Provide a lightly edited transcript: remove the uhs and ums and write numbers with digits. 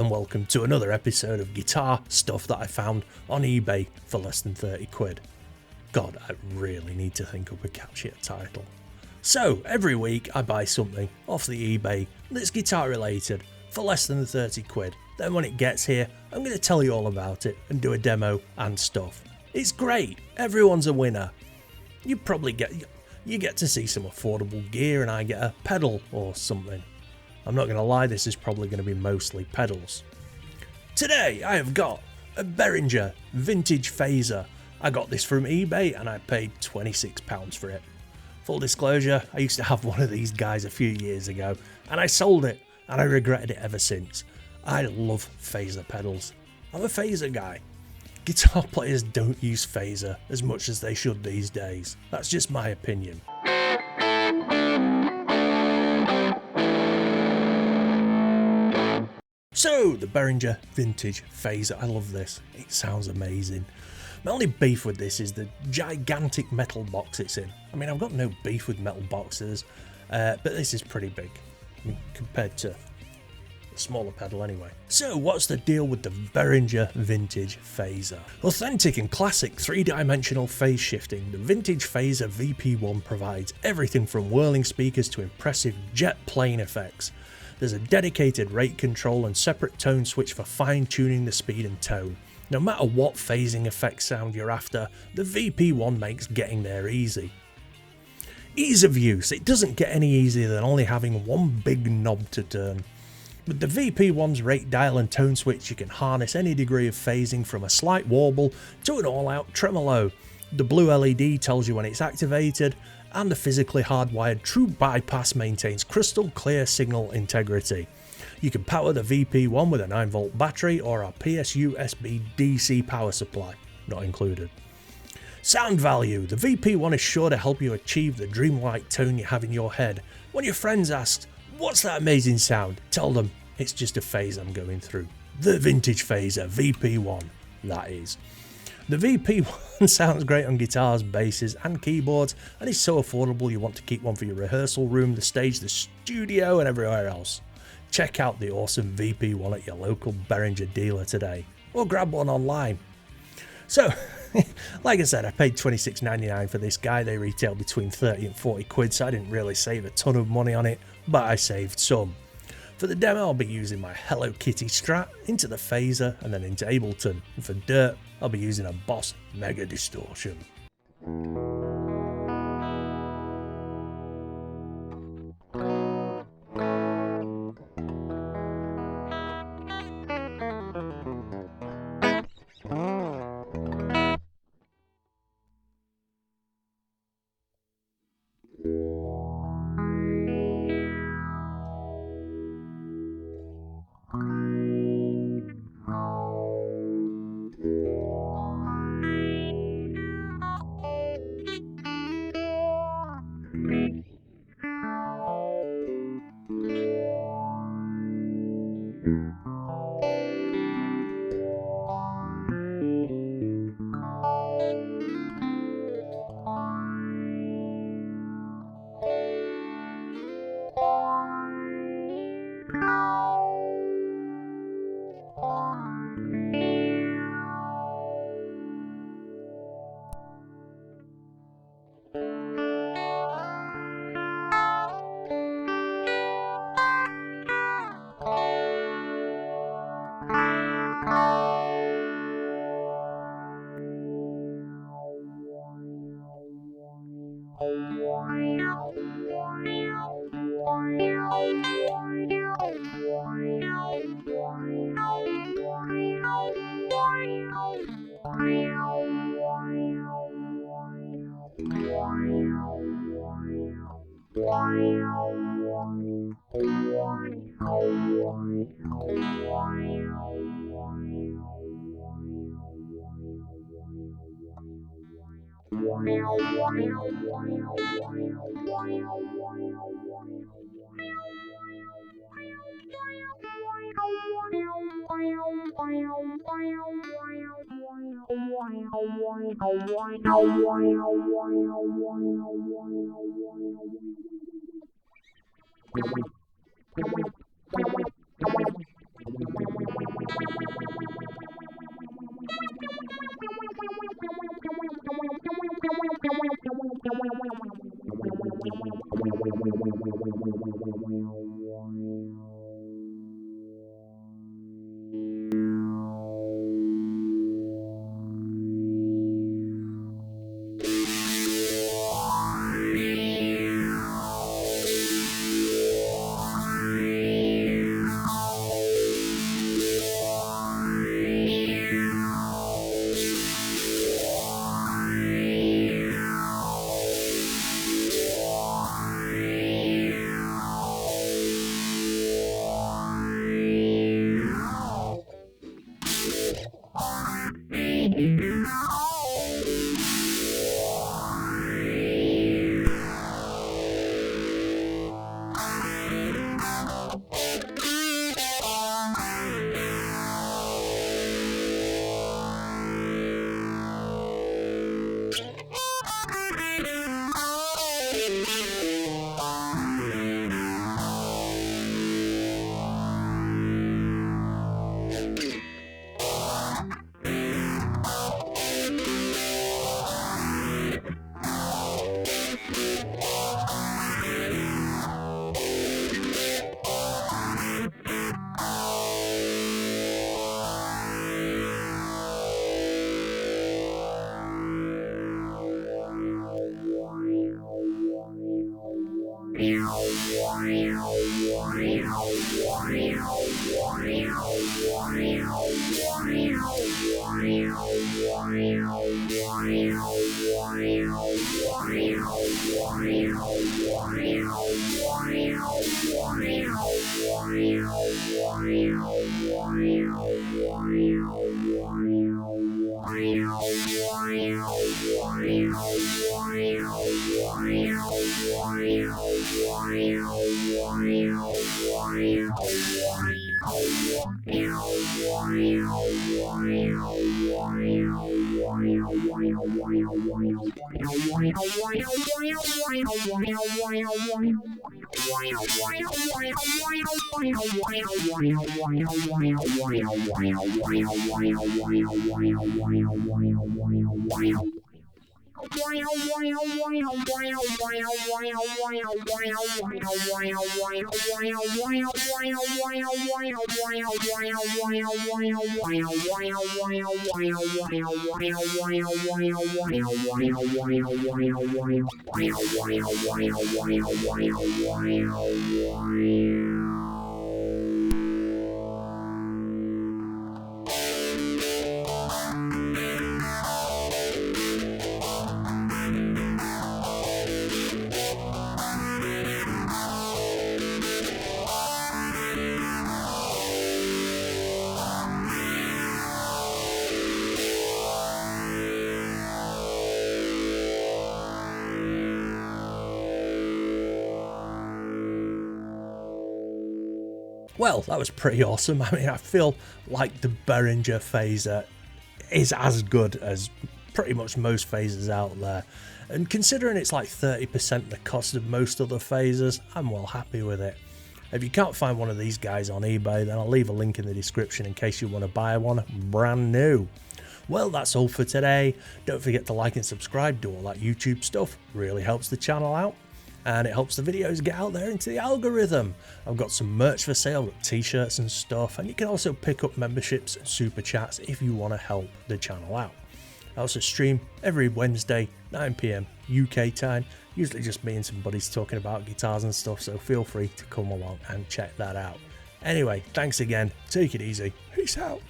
and welcome to another episode of guitar stuff that I found on eBay for less than 30 quid. God, I really need to think up a catchier title. So, every week I buy something off the eBay that's guitar related for less than 30 quid. Then when it gets here, I'm going to tell you all about it and do a demo and stuff. It's great, everyone's a winner. You get to see some affordable gear and I get a pedal or something. I'm not going to lie, this is probably going to be mostly pedals. Today I have got a Behringer Vintage Phaser. I got this from eBay and I paid £26 for it. Full disclosure, I used to have one of these guys a few years ago and I sold it and I regretted it ever since. I love phaser pedals. I'm a phaser guy. Guitar players don't use phaser as much as they should these days. That's just my opinion. So, the Behringer Vintage Phaser, I love this, it sounds amazing. My only beef with this is the gigantic metal box it's in. I mean, I've got no beef with metal boxes, but this is pretty big, I mean, compared to a smaller pedal anyway. So, what's the deal with the Behringer Vintage Phaser? Authentic and classic 3-dimensional phase shifting, the Vintage Phaser VP1 provides everything from whirling speakers to impressive jet plane effects. There's a dedicated rate control and separate tone switch for fine-tuning the speed and tone. No matter what phasing effect sound you're after, the VP1 makes getting there easy. Ease of use, it doesn't get any easier than only having one big knob to turn. With the VP1's rate dial and tone switch, you can harness any degree of phasing from a slight warble to an all-out tremolo. The blue LED tells you when it's activated, and the physically hardwired True Bypass maintains crystal clear signal integrity. You can power the VP1 with a 9V battery or a PS-USB DC power supply, not included. Sound value, the VP1 is sure to help you achieve the dreamlike tone you have in your head. When your friends ask, "What's that amazing sound?" tell them, "It's just a phase I'm going through." The Vintage Phaser VP1, that is. The VP1 sounds great on guitars, basses and keyboards and is so affordable you want to keep one for your rehearsal room, the stage, the studio and everywhere else. Check out the awesome VP1 at your local Behringer dealer today or grab one online. So, like I said, I paid £26.99 for this guy. They retail between 30 and 40 quid, so I didn't really save a ton of money on it, but I saved some. For the demo, I'll be using my Hello Kitty Strat into the Phaser and then into Ableton. And for dirt, I'll be using a Boss Mega Distortion. Well, that was pretty awesome. I mean, I feel like the Behringer Phaser is as good as pretty much most phasers out there. And considering it's like 30% the cost of most other phasers, I'm well happy with it. If you can't find one of these guys on eBay, then I'll leave a link in the description in case you want to buy one brand new. Well, that's all for today. Don't forget to like and subscribe, do all that YouTube stuff. Really helps the channel out. And it helps the videos get out there into the algorithm. I've got some merch for sale, got t-shirts and stuff, and you can also pick up memberships and super chats if you want to help the channel out. I also stream every Wednesday, 9 PM UK time, usually just me and some buddies talking about guitars and stuff, so feel free to come along and check that out. Anyway, thanks again, take it easy, peace out.